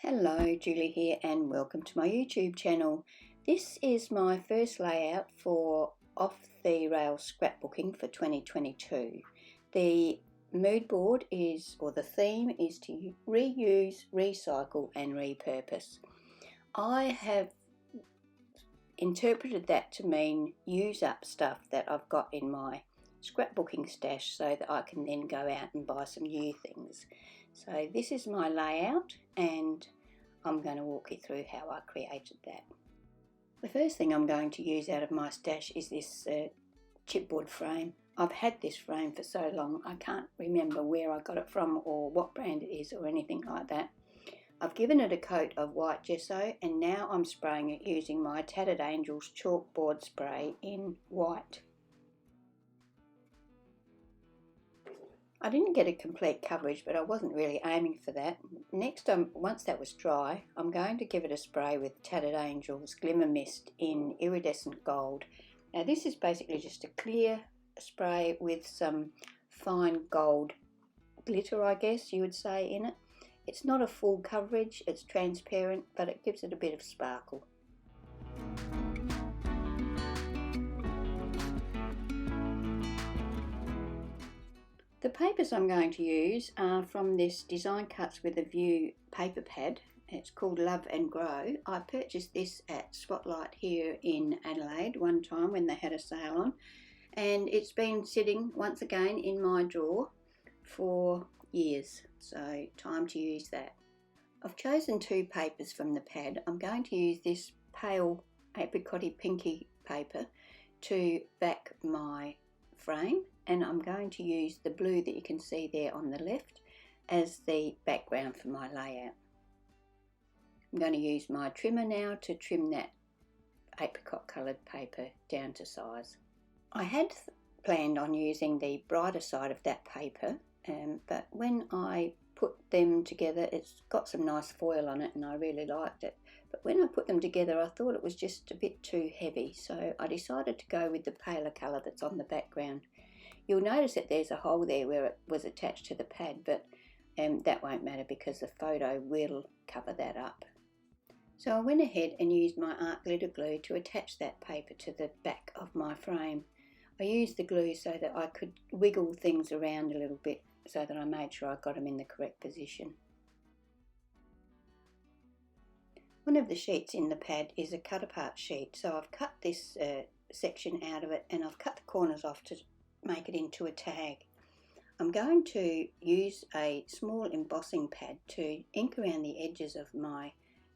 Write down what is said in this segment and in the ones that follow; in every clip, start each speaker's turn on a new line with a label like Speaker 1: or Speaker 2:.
Speaker 1: Hello, Julie here and welcome to my YouTube channel. This is my first layout for Off The Rails Scrapbooking for 2022. The mood board is, or the theme is to reuse, recycle and repurpose. I have interpreted that to mean use up stuff that I've got in my scrapbooking stash so that I can then go out and buy some new things. So this is my layout and I'm going to walk you through how I created that. The first thing I'm going to use out of my stash is this chipboard frame. I've had this frame for so long I can't remember where I got it from or what brand it is or anything like that. I've given it a coat of White Gesso and now I'm spraying it using my Tattered Angels chalkboard spray in white. I didn't get a complete coverage, but I wasn't really aiming for that. Next, once that was dry, I'm going to give it a spray with Tattered Angels Glimmermist in iridescent gold. Now this is basically just a clear spray with some fine gold glitter, I guess you would say, in it. It's not a full coverage, it's transparent, but it gives it a bit of sparkle. The papers I'm going to use are from this Design Cuts with a View paper pad. It's called Love and Grow. I purchased this at Spotlight here in Adelaide one time when they had a sale on, and it's been sitting once again in my drawer for years, so time to use that. I've chosen two papers from the pad. I'm going to use this pale apricot-y pinky paper to back my frame, and I'm going to use the blue that you can see there on the left as the background for my layout. I'm going to use my trimmer now to trim that apricot coloured paper down to size. I had planned on using the brighter side of that paper, but when I put them together, it's got some nice foil on it and I really liked it. But when I put them together, I thought it was just a bit too heavy, so I decided to go with the paler colour that's on the background. You'll notice that there's a hole there where it was attached to the pad, but that won't matter because the photo will cover that up. So I went ahead and used my art glitter glue to attach that paper to the back of my frame. I used the glue so that I could wiggle things around a little bit so that I made sure I got them in the correct position. One of the sheets in the pad is a cut apart sheet, so I've cut this section out of it and I've cut the corners off to make it into a tag. I'm going to use a small embossing pad to ink around the edges of my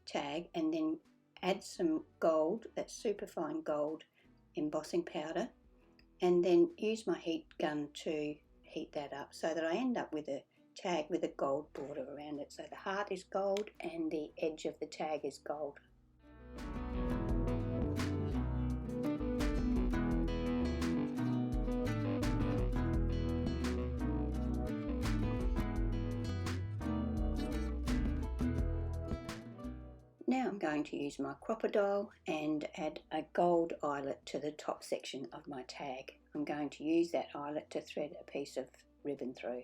Speaker 1: tag and then add some gold, that's superfine gold embossing powder, and then use my heat gun to heat that up so that I end up with a tag with a gold border around it. So the heart is gold and the edge of the tag is gold. Now I'm going to use my Cutterbee and add a gold eyelet to the top section of my tag. I'm going to use that eyelet to thread a piece of ribbon through.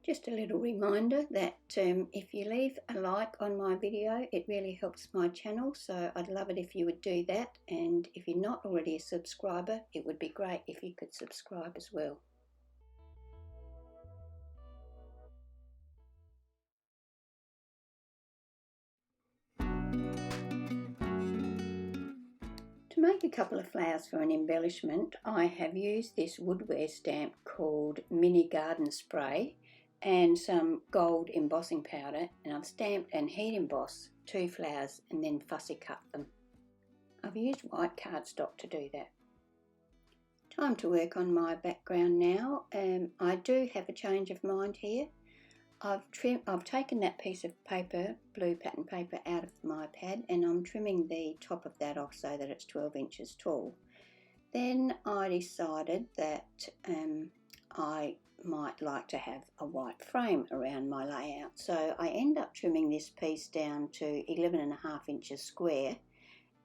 Speaker 1: Just a little reminder that if you leave a like on my video, it really helps my channel, so I'd love it if you would do that, and if you're not already a subscriber, it would be great if you could subscribe as well. To make a couple of flowers for an embellishment, I have used this Woodware stamp called Mini Garden Spray and some gold embossing powder, and I've stamped and heat embossed two flowers and then fussy cut them. I've used white cardstock to do that. Time to work on my background now. I do have a change of mind here. I've taken that piece of paper, blue pattern paper, out of my pad and I'm trimming the top of that off so that it's 12 inches tall. Then I decided that I might like to have a white frame around my layout, so I end up trimming this piece down to 11.5 inches square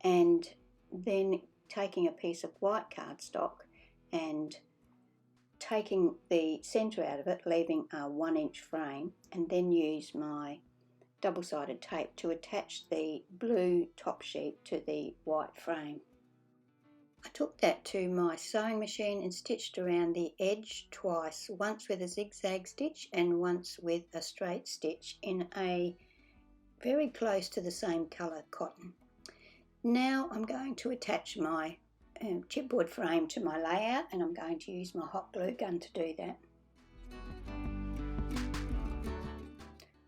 Speaker 1: and then taking a piece of white cardstock and taking the centre out of it, leaving a 1-inch frame, and then use my double-sided tape to attach the blue top sheet to the white frame. I took that to my sewing machine and stitched around the edge twice, once with a zigzag stitch and once with a straight stitch in a very close to the same colour cotton. Now I'm going to attach my chipboard frame to my layout, and I'm going to use my hot glue gun to do that.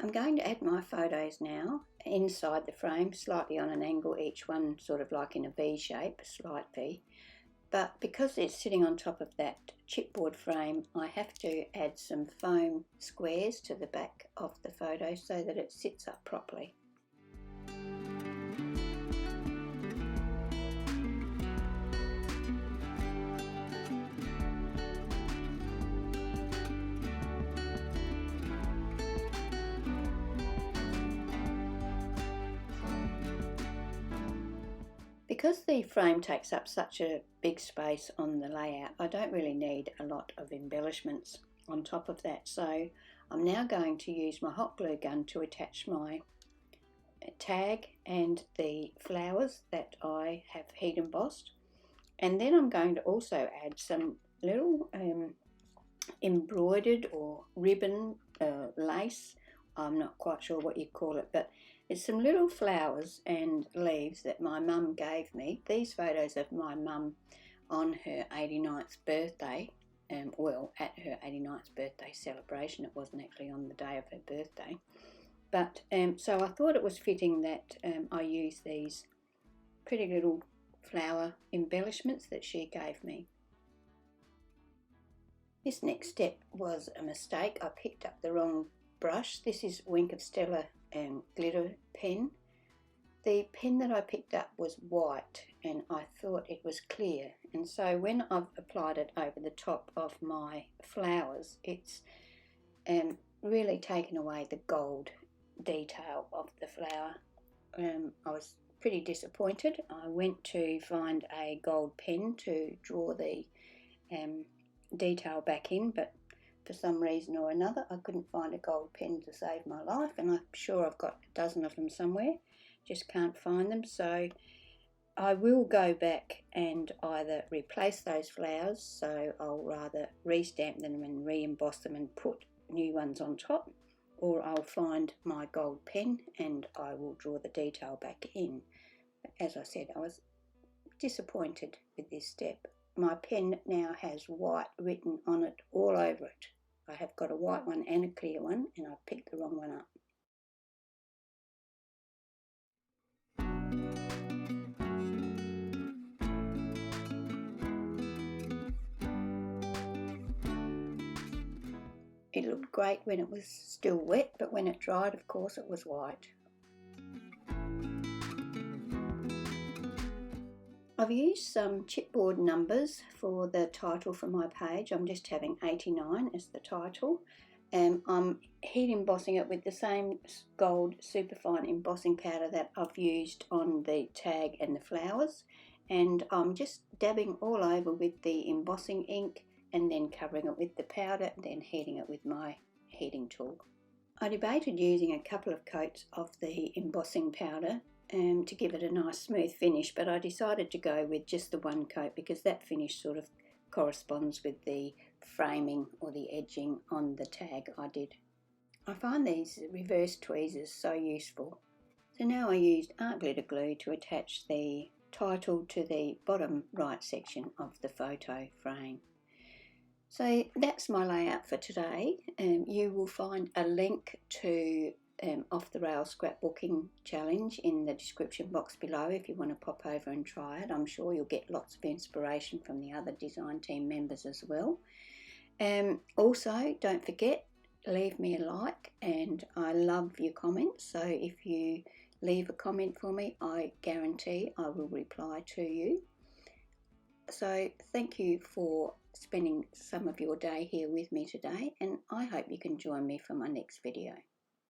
Speaker 1: I'm going to add my photos now inside the frame, slightly on an angle, each one sort of like in a V shape, a slight V. But because it's sitting on top of that chipboard frame, I have to add some foam squares to the back of the photo so that it sits up properly. Because the frame takes up such a big space on the layout, I don't really need a lot of embellishments on top of that. So I'm now going to use my hot glue gun to attach my tag and the flowers that I have heat embossed. And then I'm going to also add some little embroidered or ribbon lace. I'm not quite sure what you call it, but it's some little flowers and leaves that my mum gave me. These photos of my mum on her 89th birthday, well, at her 89th birthday celebration. It wasn't actually on the day of her birthday. But so I thought it was fitting that I use these pretty little flower embellishments that she gave me. This next step was a mistake. I picked up the wrong brush. This is Wink of Stella glitter pen. The pen that I picked up was white and I thought it was clear, and so when I've applied it over the top of my flowers, it's really taken away the gold detail of the flower. I was pretty disappointed. I went to find a gold pen to draw the detail back in, but for some reason or another I couldn't find a gold pen to save my life, and I'm sure I've got a dozen of them somewhere, just can't find them. So I will go back and either replace those flowers, so I'll rather restamp them and re-emboss them and put new ones on top, or I'll find my gold pen and I will draw the detail back in. But as I said, I was disappointed with this step. My pen now has white written on it all over it. I have got a white one and a clear one, and I picked the wrong one up. It looked great when it was still wet, but when it dried, of course, it was white. I've used some chipboard numbers for the title for my page. I'm just having 89 as the title. I'm heat embossing it with the same gold Superfine embossing powder that I've used on the tag and the flowers. And I'm just dabbing all over with the embossing ink and then covering it with the powder and then heating it with my heating tool. I debated using a couple of coats of the embossing powder to give it a nice smooth finish, but I decided to go with just the one coat because that finish sort of corresponds with the framing or the edging on the tag I did. I find these reverse tweezers so useful. So now I used art glitter glue to attach the title to the bottom right section of the photo frame. So that's my layout for today. You will find a link to Off The Rails Scrapbooking Challenge in the description box below if you want to pop over and try it. I'm sure you'll get lots of inspiration from the other design team members as well. Also, don't forget, leave me a like, and I love your comments, so if you leave a comment for me, I guarantee I will reply to you. So thank you for spending some of your day here with me today, and I hope you can join me for my next video.